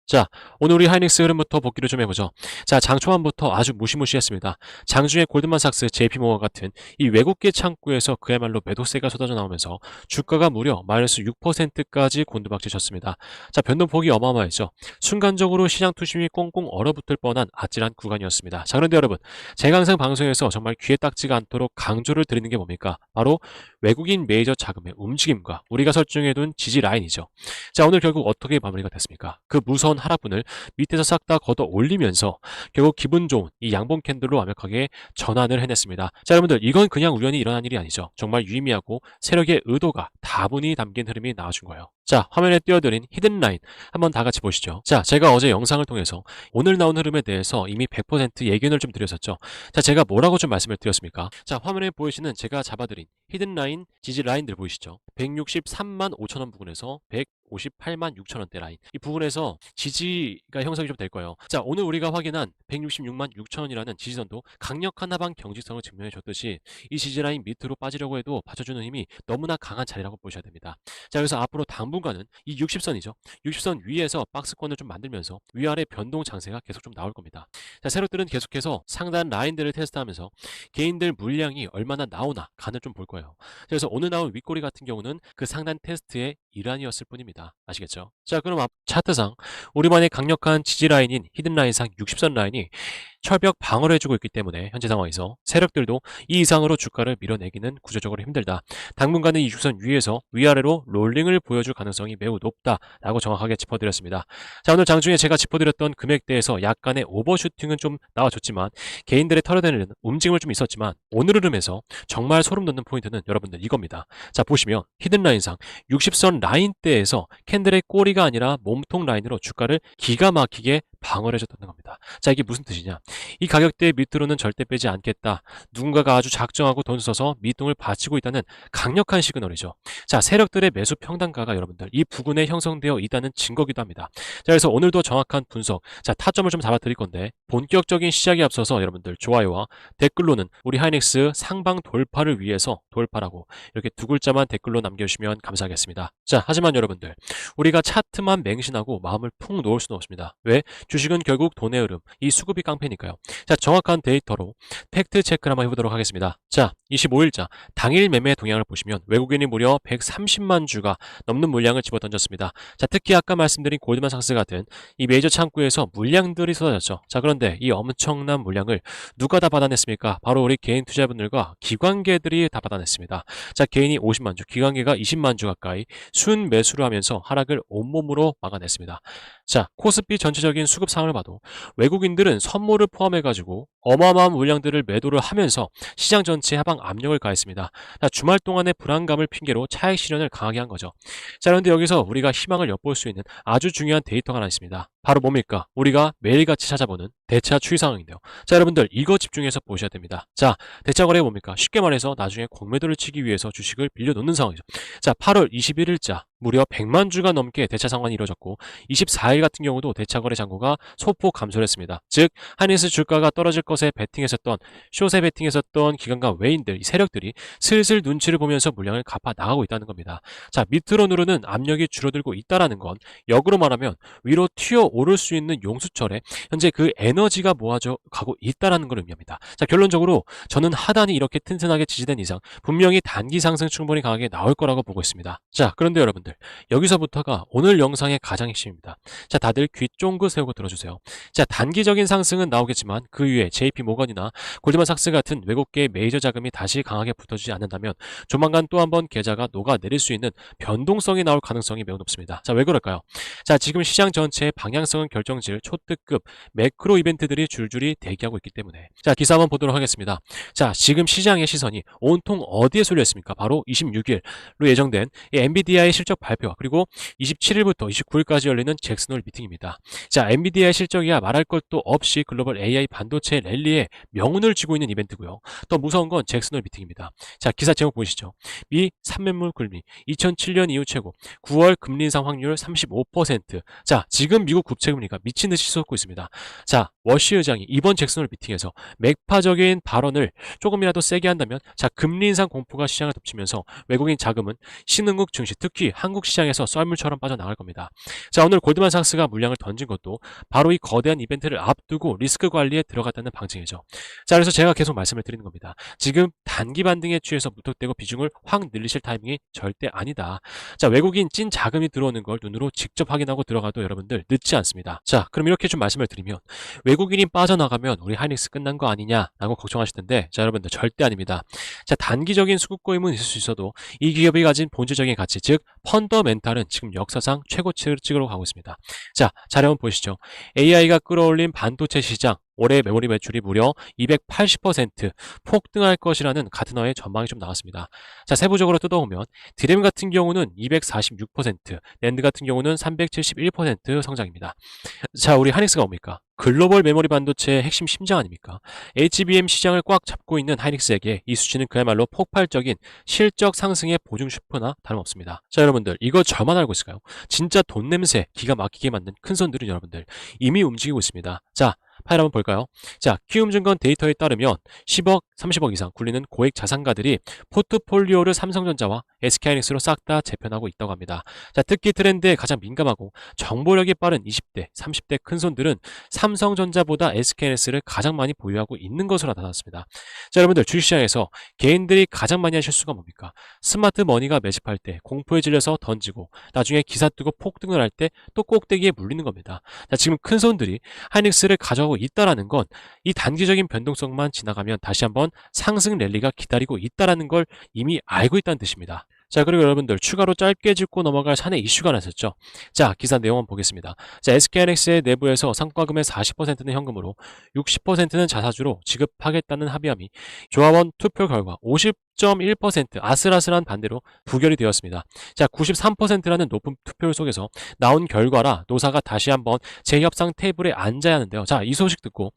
자, 오늘 우리 하이닉스 흐름부터 복기를 좀 해보죠. 자, 장 초반부터 아주 무시무시했습니다. 장중에 골드만삭스, JP모건 같은 이 외국계 창구에서 그야말로 매도세가 쏟아져 나오면서 주가가 무려 마이너스 6%까지 곤두박질쳤습니다. 자, 변동폭이 어마어마했죠. 순간적으로 시장 투심이 꽁꽁 얼어붙을 뻔한 아찔한 구간이었습니다. 자, 그런데 여러분, 제가 항상 방송에서 정말 귀에 딱지가 않도록 강조를 드리는 게 뭡니까? 바로 외국인 메이저 자금의 움직임과 우리가 설정해둔 지지 라인이죠. 자, 오늘 결국 어떻게 마무리가 됐습니까? 그 무서운 하락분을 밑에서 싹 다 걷어 올리면서 결국 기분 좋은 이 양봉 캔들로 완벽하게 전환을 해냈습니다. 자, 여러분들, 이건 그냥 우연히 일어난 일이 아니죠. 정말 유의미하고 세력의 의도가 다분히 담긴 흐름이 나와준 거예요. 자, 화면에 띄워드린 히든 라인 한번 다 같이 보시죠. 자, 제가 어제 영상을 통해서 오늘 나온 흐름에 대해서 이미 100% 예견을 좀 드렸었죠. 자, 제가 뭐라고 좀 말씀을 드렸습니까? 자, 화면에 보이시는 제가 잡아드린 히든 라인, 지지 라인들 보이시죠? 163만 5천 원 부근에서 158만 6천 원대 라인, 이 부분에서 지지가 형성이 좀 될 거예요. 자, 오늘 우리가 확인한 166만 6천 원이라는 지지선도 강력한 하방 경직성을 증명해 줬듯이 이 지지 라인 밑으로 빠지려고 해도 받쳐주는 힘이 너무나 강한 자리라고 보셔야 됩니다. 자, 그래서 앞으로 당분간은 이 60선이죠. 60선 위에서 박스권을 좀 만들면서 위아래 변동 장세가 계속 좀 나올 겁니다. 자, 세력들은 계속해서 상단 라인들을 테스트하면서 개인들 물량이 얼마나 나오나 간을 좀 볼 거예요. 그래서 오늘 나온 윗꼬리 같은 경우는 그 상단 테스트의 일환이었을 뿐입니다. 아시겠죠? 자, 그럼 앞 차트상 우리만의 강력한 지지 라인인 히든 라인상 60선 라인이 철벽 방어를 해주고 있기 때문에 현재 상황에서 세력들도 이 이상으로 주가를 밀어내기는 구조적으로 힘들다. 당분간은 이 60선 위에서 위아래로 롤링을 보여줄 가능성이 매우 높다라고 정확하게 짚어드렸습니다. 자, 오늘 장중에 제가 짚어드렸던 금액대에서 약간의 오버슈팅은 좀 나와줬지만 개인들의 털어내는 움직임을 좀 있었지만 오늘 흐름에서 정말 소름 돋는 포인트는 여러분들 이겁니다. 자, 보시면 히든 라인상 60선 라인대에서 캔들의 꼬리가 아니라 몸통 라인으로 주가를 기가 막히게 방어를 해줬다는 겁니다. 자, 이게 무슨 뜻이냐? 이 가격대 밑으로는 절대 빼지 않겠다. 누군가가 아주 작정하고 돈 써서 밑동을 받치고 있다는 강력한 시그널이죠. 자, 세력들의 매수 평단가가 여러분들 이 부근에 형성되어 있다는 증거기도 합니다. 자, 그래서 오늘도 정확한 분석, 자, 타점을 좀 잡아드릴 건데 본격적인 시작에 앞서서 여러분들 좋아요와 댓글로는 우리 하이닉스 상방 돌파를 위해서 돌파라고 이렇게 두 글자만 댓글로 남겨주시면 감사하겠습니다. 자, 하지만 여러분들, 우리가 차트만 맹신하고 마음을 푹 놓을 수는 없습니다. 왜? 주식은 결국 돈의 흐름, 이 수급이 깡패니까요. 자, 정확한 데이터로 팩트 체크를 한번 해보도록 하겠습니다. 자, 25일자 당일 매매 동향을 보시면 외국인이 무려 130만 주가 넘는 물량을 집어던졌습니다. 자, 특히 아까 말씀드린 골드만삭스 같은 이 메이저 창구에서 물량들이 쏟아졌죠. 자, 그런데 이 엄청난 물량을 누가 다 받아냈습니까? 바로 우리 개인 투자분들과 기관계들이 다 받아냈습니다. 자, 개인이 50만 주, 기관계가 20만 주 가까이 순 매수를 하면서 하락을 온몸으로 막아냈습니다. 자, 코스피 전체적인 수급 상황을 봐도 외국인들은 선물을 포함해가지고 어마어마한 물량들을 매도를 하면서 시장 전체에 하방 압력을 가했습니다. 자, 주말 동안의 불안감을 핑계로 차익 실현을 강하게 한 거죠. 자, 그런데 여기서 우리가 희망을 엿볼 수 있는 아주 중요한 데이터가 하나 있습니다. 바로 뭡니까? 우리가 매일같이 찾아보는 대차 추이 상황인데요. 자, 여러분들 이거 집중해서 보셔야 됩니다. 자, 대차 거래가 뭡니까? 쉽게 말해서 나중에 공매도를 치기 위해서 주식을 빌려놓는 상황이죠. 자, 8월 21일자 무려 100만 주가 넘게 대차 상환이 이루어졌고 24일 같은 경우도 대차 거래 잔고가 소폭 감소를 했습니다. 즉, 하이닉스 주가가 떨어질 것에 베팅했었던 숏에 베팅했었던 기관과 외인들, 이 세력들이 슬슬 눈치를 보면서 물량을 갚아 나가고 있다는 겁니다. 자, 밑으로 누르는 압력이 줄어들고 있다라는 건 역으로 말하면 위로 튀어 오를 수 있는 용수철에 현재 그 에너지가 모아져 가고 있다라는 걸 의미합니다. 자, 결론적으로 저는 하단이 이렇게 튼튼하게 지지된 이상 분명히 단기 상승 충분히 강하게 나올 거라고 보고 있습니다. 자, 그런데 여러분들, 여기서부터가 오늘 영상의 가장 핵심입니다. 자, 다들 귀 쫑긋 세우고 들어주세요. 자, 단기적인 상승은 나오겠지만 그 위에 JP모건이나 골드만삭스 같은 외국계 메이저 자금이 다시 강하게 붙어주지 않는다면 조만간 또 한번 계좌가 녹아내릴 수 있는 변동성이 나올 가능성이 매우 높습니다. 자, 왜 그럴까요? 자, 지금 시장 전체의 방향성은 결정질 초특급 매크로 이벤트들이 줄줄이 대기하고 있기 때문에. 자, 기사 한번 보도록 하겠습니다. 자, 지금 시장의 시선이 온통 어디에 쏠려 있습니까? 바로 26일로 예정된 이 엔비디아의 실적 발표, 그리고 27일부터 29일까지 열리는 잭슨홀 미팅입니다. 자, 엔비디아의 실적이야 말할 것도 없이 글로벌 AI 반도체 랠리에 명운을 쥐고 있는 이벤트고요. 더 무서운 건 잭슨홀 미팅입니다. 자, 기사 제목 보시죠. 미 3매물 금리 2007년 이후 최고, 9월 금리 인상 확률 35%. 자, 지금 미국 국채 금리가 미친 듯이 솟고 있습니다. 자, 워시 의장이 이번 잭슨홀 미팅에서 매파적인 발언을 조금이라도 세게 한다면 자, 금리 인상 공포가 시장을 덮치면서 외국인 자금은 신흥국 증시, 특히 한국 시장에서 썰물처럼 빠져나갈 겁니다. 자, 오늘 골드만삭스가 물량을 던진 것도 바로 이 거대한 이벤트를 앞두고 리스크 관리에 들어갔다는 방증이죠. 자, 그래서 제가 계속 말씀을 드리는 겁니다. 지금 단기 반등에 취해서 무턱대고 비중을 확 늘리실 타이밍이 절대 아니다. 자, 외국인 찐 자금이 들어오는 걸 눈으로 직접 확인하고 들어가도 여러분들 늦지 않습니다. 자, 그럼 이렇게 좀 말씀을 드리면 외국인이 빠져나가면 우리 하이닉스 끝난 거 아니냐라고 걱정하실 텐데 자, 여러분들 절대 아닙니다. 자, 단기적인 수급 고임은 있을 수 있어도 이 기업이 가진 본질적인 가치, 즉 펀더멘탈은 지금 역사상 최고치를 찍으러 가고 있습니다. 자, 자료 한번 보시죠. AI가 끌어올린 반도체 시장 올해 메모리 매출이 무려 280% 폭등할 것이라는 가트너의 전망이 좀 나왔습니다. 자, 세부적으로 뜯어보면 DRAM 같은 경우는 246%, 낸드 같은 경우는 371% 성장입니다. 자, 우리 하이닉스가 뭡니까? 글로벌 메모리 반도체의 핵심 심장 아닙니까? HBM 시장을 꽉 잡고 있는 하이닉스에게 이 수치는 그야말로 폭발적인 실적 상승의 보증 슈퍼나 다름없습니다. 자, 여러분들 이거 저만 알고 있을까요? 진짜 돈 냄새 기가 막히게 만든 큰 손들은 여러분들 이미 움직이고 있습니다. 자, 파일 한번 볼까요? 자, 키움증권 데이터에 따르면 10억, 30억 이상 굴리는 고액 자산가들이 포트폴리오를 삼성전자와 SK하이닉스로 싹 다 재편하고 있다고 합니다. 자, 특히 트렌드에 가장 민감하고 정보력이 빠른 20대, 30대 큰손들은 삼성전자보다 SK하이닉스를 가장 많이 보유하고 있는 것으로 나타났습니다. 자, 여러분들 주식시장에서 개인들이 가장 많이 하실 수가 뭡니까? 스마트 머니가 매집할 때 공포에 질려서 던지고 나중에 기사 뜨고 폭등을 할 때 또 꼭대기에 물리는 겁니다. 자, 지금 큰손들이 하이닉스를 가져가고 있다라는 건 이 단기적인 변동성만 지나가면 다시 한번 상승 랠리가 기다리고 있다라는 걸 이미 알고 있다는 뜻입니다. 자, 그리고 여러분들 추가로 짧게 짚고 넘어갈 사내 이슈가 나섰죠. 자, 기사 내용 한번 보겠습니다. 자, SK하이닉스의 내부에서 상과금의 40%는 현금으로 60%는 자사주로 지급하겠다는 합의함이 조합원 투표 결과 50.1% 아슬아슬한 반대로 부결이 되었습니다. 자, 93%라는 높은 투표율 속에서 나온 결과라 노사가 다시 한번 재협상 테이블에 앉아야 하는데요. 자, 이 소식 듣고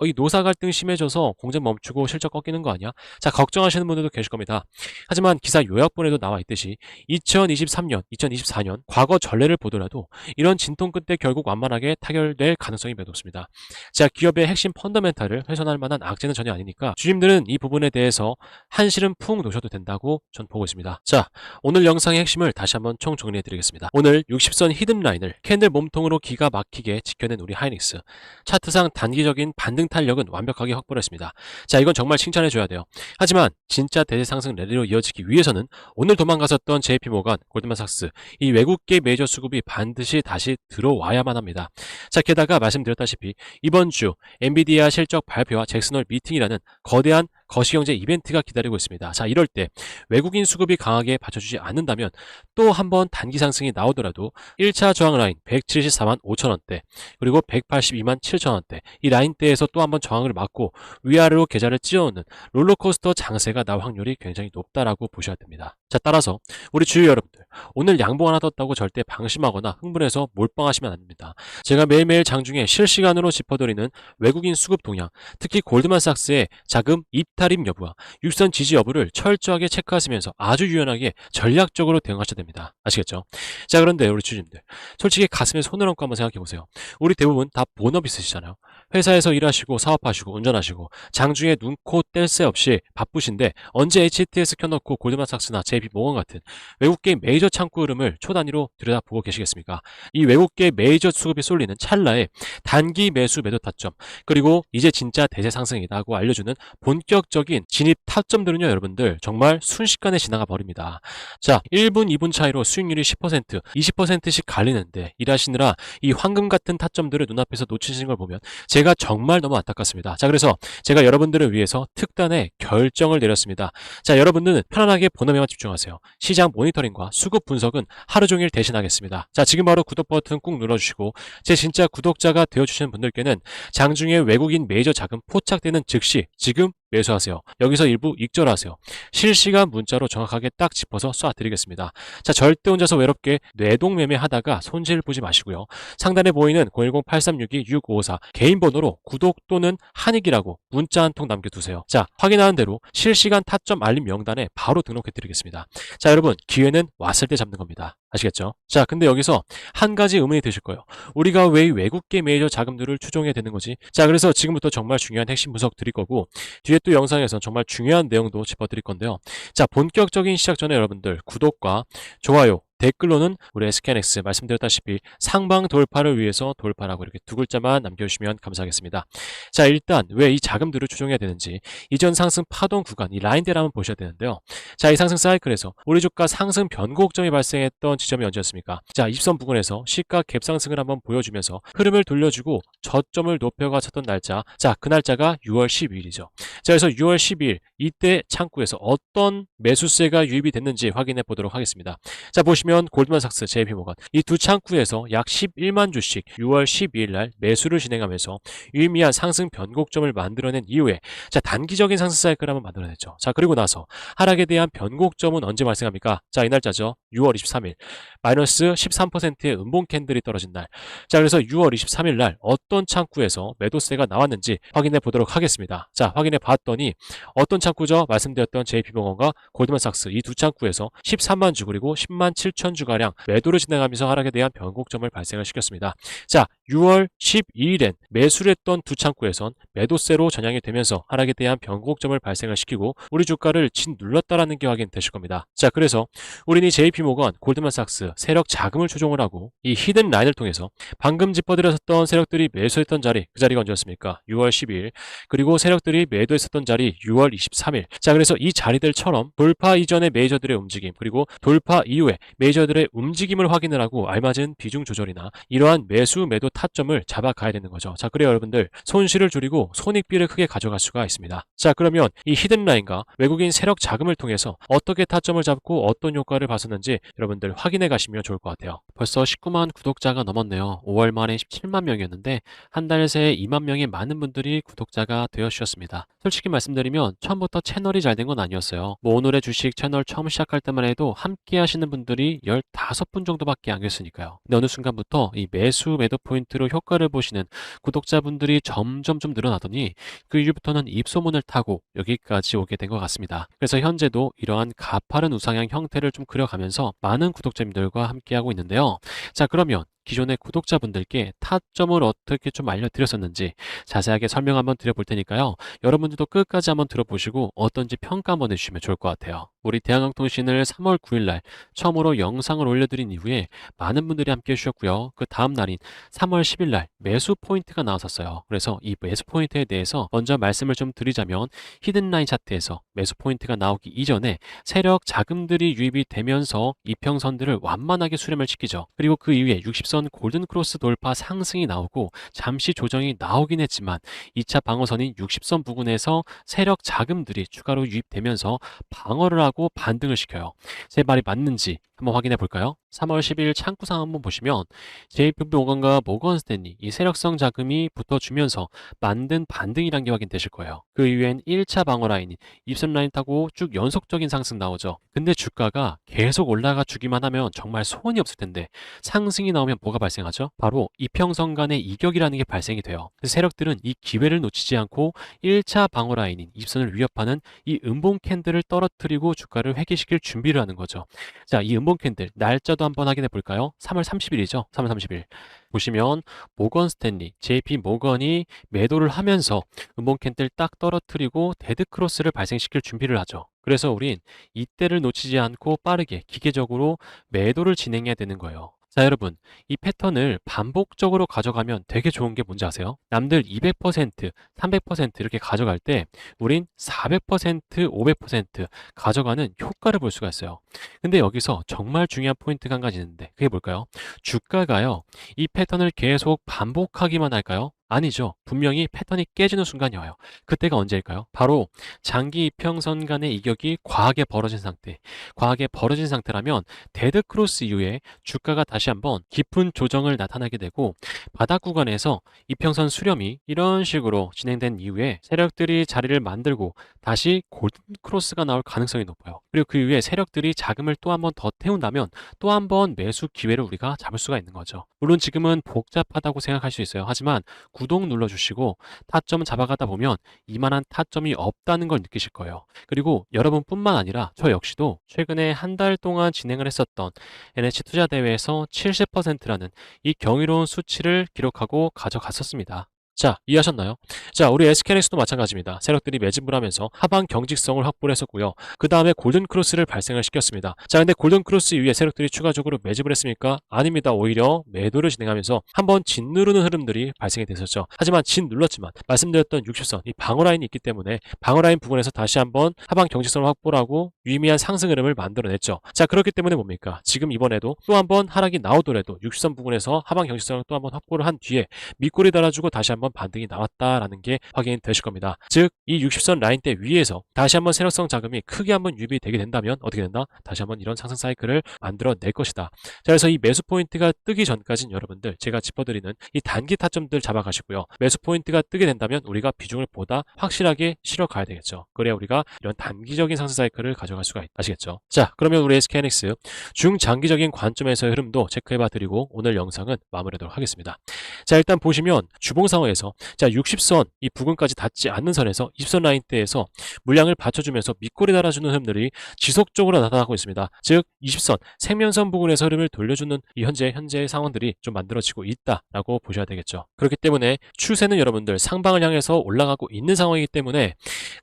이 노사 갈등 심해져서 공정 멈추고 실적 꺾이는 거 아니야? 자, 걱정하시는 분들도 계실 겁니다. 하지만 기사 요약본에도 나와 있듯이 2023년, 2024년 과거 전례를 보더라도 이런 진통 끝에 결국 완만하게 타결될 가능성이 매우 높습니다. 자, 기업의 핵심 펀더멘탈을 훼손할 만한 악재는 전혀 아니니까 주님들은 이 부분에 대해서 한시름 푹 놓으셔도 된다고 전 보고 있습니다. 자, 오늘 영상의 핵심을 다시 한번 총 정리해 드리겠습니다. 오늘 60선 히든 라인을 캔들 몸통으로 기가 막히게 지켜낸 우리 하이닉스. 차트상 단기적인 반등 탄력은 완벽하게 확보를 했습니다. 자, 이건 정말 칭찬해 줘야 돼요. 하지만 진짜 대세 상승 랠리로 이어지기 위해서는 오늘 도망갔었던 JP모건, 골드만삭스, 이 외국계 메이저 수급이 반드시 다시 들어와야만 합니다. 자, 게다가 말씀드렸다시피 이번 주 엔비디아 실적 발표와 잭슨홀 미팅이라는 거대한 거시경제 이벤트가 기다리고 있습니다. 자, 이럴 때 외국인 수급이 강하게 받쳐주지 않는다면 또 한번 단기 상승이 나오더라도 1차 저항 라인 174만 5천원대 그리고 182만 7천원대 이 라인대에서 또 한번 저항을 맞고 위아래로 계좌를 찌어오는 롤러코스터 장세가 나올 확률이 굉장히 높다라고 보셔야 됩니다. 자, 따라서 우리 주유 여러분들 오늘 양봉 하나 떴다고 절대 방심하거나 흥분해서 몰빵하시면 안 됩니다. 제가 매일매일 장중에 실시간으로 짚어드리는 외국인 수급 동향, 특히 골드만삭스의 자금 입탈임 여부와 육선 지지 여부를 철저하게 체크하시면서 아주 유연하게 전략적으로 대응하셔야 됩니다. 아시겠죠? 자, 그런데 우리 주주님들 솔직히 가슴에 손을 얹고 한번 생각해보세요. 우리 대부분 다 본업 있으시잖아요. 회사에서 일하시고 사업하시고 운전하시고 장중에 눈코 뗄 새 없이 바쁘신데 언제 HTS 켜놓고 골드만삭스나 JP모건 같은 외국계 메이저 창구 흐름을 초단위로 들여다보고 계시겠습니까? 이 외국계 메이저 수급이 쏠리는 찰나에 단기 매수 매도 타점 그리고 이제 진짜 대세 상승이다고 알려주는 본격적인 진입 타점들은요 여러분들 정말 순식간에 지나가 버립니다. 자, 1분 2분 차이로 수익률이 10% 20%씩 갈리는데 일하시느라 이 황금 같은 타점들을 눈앞에서 놓치시는 걸 보면 제가 정말 너무 안타깝습니다. 자, 그래서 제가 여러분들을 위해서 특단의 결정을 내렸습니다. 자, 여러분들은 편안하게 본업에만 집중하세요. 시장 모니터링과 수급 분석은 하루 종일 대신하겠습니다. 자, 지금 바로 구독 버튼 꾹 눌러주시고 제 진짜 구독자가 되어주시는 분들께는 장중에 외국인 메이저 자금 포착되는 즉시 지금 매수하세요. 여기서 일부 익절하세요. 실시간 문자로 정확하게 딱 짚어서 쏴드리겠습니다. 자, 절대 혼자서 외롭게 뇌동매매 하다가 손실 보지 마시고요. 상단에 보이는 010-8362-6554 개인 번호로 구독 또는 한익이라고 문자 한 통 남겨두세요. 자, 확인하는 대로 실시간 타점 알림 명단에 바로 등록해드리겠습니다. 자, 여러분, 기회는 왔을 때 잡는 겁니다. 아시겠죠? 자, 근데 여기서 한 가지 의문이 드실 거예요. 우리가 왜 이 외국계 메이저 자금들을 추종해야 되는 거지? 자, 그래서 지금부터 정말 중요한 핵심 분석 드릴 거고, 뒤에 또 영상에서 정말 중요한 내용도 짚어드릴 건데요. 자, 본격적인 시작 전에 여러분들 구독과 좋아요, 댓글로는 우리 SKNX 말씀드렸다시피 상방 돌파를 위해서 돌파라고 이렇게 두 글자만 남겨주시면 감사하겠습니다. 자, 일단 왜 이 자금들을 추종해야 되는지 이전 상승 파동 구간, 이 라인대를 한번 보셔야 되는데요. 자, 이 상승 사이클에서 우리 주가 상승 변곡점이 발생했던 지점이 언제였습니까? 자, 20선 부근에서 시가 갭상승을 한번 보여주면서 흐름을 돌려주고 저점을 높여가 쳤던 날짜, 자, 그 날짜가 6월 12일이죠. 자, 그래서 6월 12일 이때 창구에서 어떤 매수세가 유입이 됐는지 확인해 보도록 하겠습니다. 자, 보시면 골드만삭스, JP모건 이 두 창구에서 약 11만 주씩 6월 12일 날 매수를 진행하면서 유의미한 상승 변곡점을 만들어낸 이후에 자, 단기적인 상승 사이클을 한번 만들어냈죠. 자, 그리고 나서 하락에 대한 변곡점은 언제 발생합니까? 자, 이 날짜죠. 6월 23일 마이너스 13%의 음봉 캔들이 떨어진 날. 자, 그래서 6월 23일 날 어떤 창구에서 매도세가 나왔는지 확인해 보도록 하겠습니다. 자, 확인해 봤더니 어떤 창구죠? 말씀드렸던 JP모건과 골드만삭스 이 두 창구에서 13만 주 그리고 10만 7천 주가량 매도를 진행하면서 하락에 대한 변곡점을 발생을 시켰습니다. 자, 6월 12일엔 매수를 했던 두 창구에선 매도세로 전향이 되면서 하락에 대한 변곡점을 발생을 시키고 우리 주가를 짓눌렀다라는 게 확인되실 겁니다. 자, 그래서 우리는 이 JP모건, 골드만삭스 세력 자금을 추종을 하고 이 히든 라인을 통해서 방금 짚어드렸던 세력들이 매수했던 자리, 그 자리가 언제였습니까? 6월 12일 그리고 세력들이 매도했었던 자리 6월 23일. 자, 그래서 이 자리들처럼 돌파 이전의 메이저들의 움직임 그리고 돌파 이후에 메이저들의 움직임을 확인을 하고 알맞은 비중 조절이나 이러한 매수 매도 타점을 잡아가야 되는 거죠. 자, 그래야 여러분들 손실을 줄이고 손익비를 크게 가져갈 수가 있습니다. 자, 그러면 이 히든라인과 외국인 세력 자금을 통해서 어떻게 타점을 잡고 어떤 효과를 봤었는지 여러분들 확인해 가시면 좋을 것 같아요. 벌써 19만 구독자가 넘었네요. 5월 말에 17만 명이었는데 한 달 새에 2만 명의 많은 분들이 구독자가 되어 주셨습니다. 솔직히 말씀드리면 처음부터 채널이 잘 된 건 아니었어요. 뭐 오늘의 주식 채널 처음 시작할 때만 해도 함께 하시는 분들이 15분 정도밖에 안 계셨으니까요. 근데 어느 순간부터 이 매수 매도 포인트로 효과를 보시는 구독자분들이 점점 좀 늘어나더니 그 이후부터는 입소문을 타고 여기까지 오게 된 것 같습니다. 그래서 현재도 이러한 가파른 우상향 형태를 좀 그려가면서 많은 구독자님들과 함께하고 있는데요. 자, 그러면 기존의 구독자분들께 타점을 어떻게 좀 알려드렸었는지 자세하게 설명 한번 드려볼 테니까요. 여러분들도 끝까지 한번 들어보시고 어떤지 평가 한번 해주시면 좋을 것 같아요. 우리 대한항통신을 3월 9일 날 처음으로 영상을 올려드린 이후에 많은 분들이 함께 해주셨고요. 그 다음 날인 3월 10일 날 매수 포인트가 나왔었어요. 그래서 이 매수 포인트에 대해서 먼저 말씀을 좀 드리자면 히든라인 차트에서 매수 포인트가 나오기 이전에 세력 자금들이 유입이 되면서 이평선들을 완만하게 수렴을 시키죠. 그리고 그 이후에 60선 골든크로스 돌파 상승이 나오고 잠시 조정이 나오긴 했지만 2차 방어선인 60선 부근에서 세력 자금들이 추가로 유입되면서 방어를 하고 반등을 시켜요. 제 말이 맞는지 한번 확인해 볼까요? 3월 10일 창구상 한번 보시면 JP모건과 모건스탠리 이 세력성 자금이 붙어주면서 만든 반등이란 게 확인되실 거예요. 그 이후엔 1차 방어 라인인 입선 라인 타고 쭉 연속적인 상승 나오죠. 근데 주가가 계속 올라가 주기만 하면 정말 소원이 없을 텐데 상승이 나오면 뭐가 발생하죠? 바로 이평선 간의 이격이라는 게 발생이 돼요. 그래서 세력들은 이 기회를 놓치지 않고 1차 방어 라인인 입선을 위협하는 이 음봉 캔들을 떨어뜨리고 주가를 회귀시킬 준비를 하는 거죠. 자, 이 음봉 캔들 날짜도 한번 확인해 볼까요? 3월 30일이죠. 3월 30일. 보시면 모건스탠리, JP모건이 매도를 하면서 음봉 캔들 딱 떨어뜨리고 데드크로스를 발생시킬 준비를 하죠. 그래서 우린 이때를 놓치지 않고 빠르게 기계적으로 매도를 진행해야 되는 거예요. 자, 여러분, 이 패턴을 반복적으로 가져가면 되게 좋은 게 뭔지 아세요? 남들 200%, 300% 이렇게 가져갈 때 우린 400%, 500% 가져가는 효과를 볼 수가 있어요. 근데 여기서 정말 중요한 포인트가 한 가지 있는데 그게 뭘까요? 주가가요, 이 패턴을 계속 반복하기만 할까요? 아니죠. 분명히 패턴이 깨지는 순간이 와요. 그때가 언제일까요? 바로 장기 이평선 간의 이격이 과하게 벌어진 상태. 과하게 벌어진 상태라면 데드 크로스 이후에 주가가 다시 한번 깊은 조정을 나타나게 되고 바닥 구간에서 이평선 수렴이 이런 식으로 진행된 이후에 세력들이 자리를 만들고 다시 골든 크로스가 나올 가능성이 높아요. 그리고 그 이후에 세력들이 자금을 또 한 번 더 태운다면 또 한 번 매수 기회를 우리가 잡을 수가 있는 거죠. 물론 지금은 복잡하다고 생각할 수 있어요. 하지만 구독 눌러주시고 타점 잡아가다 보면 이만한 타점이 없다는 걸 느끼실 거예요. 그리고 여러분뿐만 아니라 저 역시도 최근에 한 달 동안 진행을 했었던 NH 투자 대회에서 70%라는 이 경이로운 수치를 기록하고 가져갔었습니다. 자, 이해하셨나요? 자, 우리 SKNX도 마찬가지입니다. 세력들이 매집을 하면서 하방 경직성을 확보를 했었고요. 그 다음에 골든 크로스를 발생을 시켰습니다. 자, 근데 골든 크로스 이후에 세력들이 추가적으로 매집을 했습니까? 아닙니다. 오히려 매도를 진행하면서 한번 짓누르는 흐름들이 발생이 됐었죠. 하지만 짓눌렀지만 말씀드렸던 60선, 이 방어라인이 있기 때문에 방어라인 부분에서 다시 한번 하방 경직성을 확보를 하고 유의미한 상승 흐름을 만들어냈죠. 자, 그렇기 때문에 뭡니까? 지금 이번에도 또 한번 하락이 나오더라도 60선 부분에서 하방 경직성을 또 한번 확보를 한 뒤에 밑꼬리 달아주고 다시 한번 반등이 나왔다라는 게 확인되실 겁니다. 즉, 이 60선 라인대 위에서 다시 한번 세력성 자금이 크게 한번 유입되게 된다면 어떻게 된다? 다시 한번 이런 상승 사이클을 만들어낼 것이다. 자, 그래서 이 매수 포인트가 뜨기 전까지는 여러분들 제가 짚어드리는 이 단기 타점들 잡아가시고요. 매수 포인트가 뜨게 된다면 우리가 비중을 보다 확실하게 실어가야 되겠죠. 그래야 우리가 이런 단기적인 상승 사이클을 가져갈 수가 있다. 아시겠죠? 자, 그러면 우리 SKNX 중장기적인 관점에서의 흐름도 체크해봐 드리고 오늘 영상은 마무리하도록 하겠습니다. 자, 일단 보시면 주봉 상황에서 자 60선 이 부근까지 닿지 않는 선에서 20선 라인대에서 물량을 받쳐주면서 밑꼬리 달아주는 흐름들이 지속적으로 나타나고 있습니다. 즉 20선 생명선 부근에서 흐름을 돌려주는 이 현재 상황들이 좀 만들어지고 있다라고 보셔야 되겠죠. 그렇기 때문에 추세는 여러분들 상방을 향해서 올라가고 있는 상황이기 때문에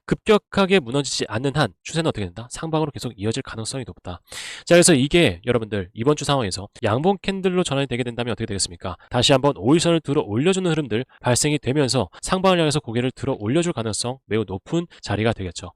급격하게 무너지지 않는 한 추세는 어떻게 된다? 상방으로 계속 이어질 가능성이 높다. 자, 그래서 이게 여러분들 이번 주 상황에서 양봉 캔들로 전환이 되게 된다면 어떻게 되겠습니까? 다시 한번 5일선을 들어 올려주는 흐름들 발생이 되면서 상방을 향해서 고개를 들어 올려줄 가능성 매우 높은 자리가 되겠죠.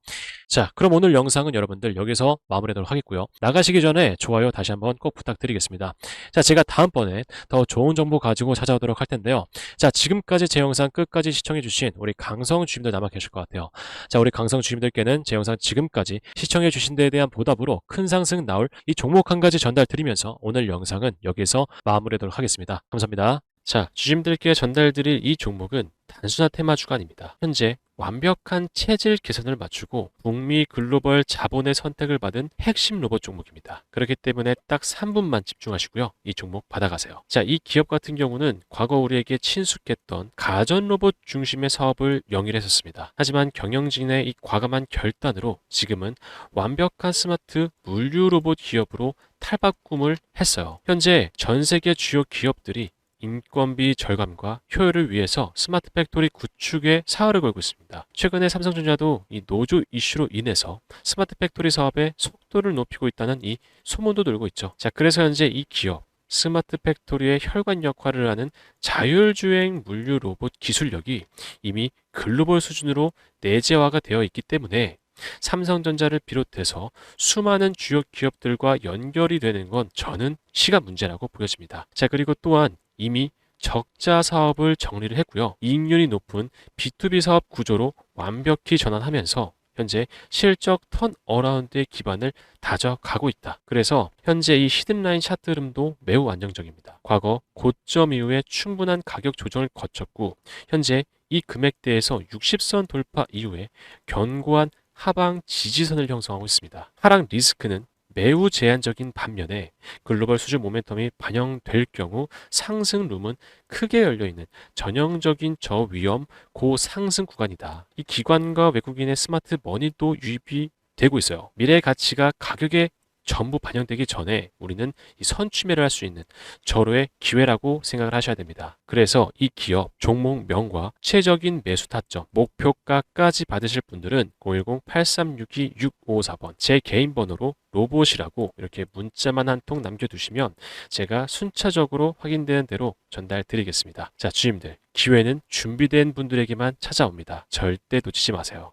자, 그럼 오늘 영상은 여러분들 여기서 마무리하도록 하겠고요. 나가시기 전에 좋아요 다시 한번 꼭 부탁드리겠습니다. 자, 제가 다음번에 더 좋은 정보 가지고 찾아오도록 할 텐데요. 자, 지금까지 제 영상 끝까지 시청해주신 우리 강성 주님들 남아 계실 것 같아요. 자, 우리 강성 주님들께는 제 영상 지금까지 시청해주신 데에 대한 보답으로 큰 상승 나올 이 종목 한 가지 전달 드리면서 오늘 영상은 여기서 마무리하도록 하겠습니다. 감사합니다. 자, 주심들께 전달드릴 이 종목은 단순한 테마 주간입니다. 현재 완벽한 체질 개선을 맞추고 북미 글로벌 자본의 선택을 받은 핵심 로봇 종목입니다. 그렇기 때문에 딱 3분만 집중하시고요. 이 종목 받아가세요. 자, 이 기업 같은 경우는 과거 우리에게 친숙했던 가전 로봇 중심의 사업을 영위했었습니다. 하지만 경영진의 이 과감한 결단으로 지금은 완벽한 스마트 물류 로봇 기업으로 탈바꿈을 했어요. 현재 전 세계 주요 기업들이 인건비 절감과 효율을 위해서 스마트 팩토리 구축에 사활을 걸고 있습니다. 최근에 삼성전자도 이 노조 이슈로 인해서 스마트 팩토리 사업의 속도를 높이고 있다는 이 소문도 돌고 있죠. 자, 그래서 현재 이 기업 스마트 팩토리의 혈관 역할을 하는 자율주행 물류 로봇 기술력이 이미 글로벌 수준으로 내재화가 되어 있기 때문에 삼성전자를 비롯해서 수많은 주요 기업들과 연결이 되는 건 저는 시간 문제라고 보여집니다. 자, 그리고 또한 이미 적자 사업을 정리를 했고요. 이익률이 높은 B2B 사업 구조로 완벽히 전환하면서 현재 실적 턴어라운드의 기반을 다져가고 있다. 그래서 현재 이 히든라인 차트 흐름도 매우 안정적입니다. 과거 고점 이후에 충분한 가격 조정을 거쳤고 현재 이 금액대에서 60선 돌파 이후에 견고한 하방 지지선을 형성하고 있습니다. 하락 리스크는 매우 제한적인 반면에 글로벌 수준 모멘텀이 반영될 경우 상승 룸은 크게 열려있는 전형적인 저위험 고상승 구간이다. 이 기관과 외국인의 스마트 머니도 유입이 되고 있어요. 미래의 가치가 가격에 전부 반영되기 전에 우리는 이 선취매를 할 수 있는 절호의 기회라고 생각을 하셔야 됩니다. 그래서 이 기업 종목명과 최적인 매수 타점, 목표가까지 받으실 분들은 010-8362-654번 제 개인 번호로 로봇이라고 이렇게 문자만 한 통 남겨두시면 제가 순차적으로 확인되는 대로 전달 드리겠습니다. 자, 주님들 기회는 준비된 분들에게만 찾아옵니다. 절대 놓치지 마세요.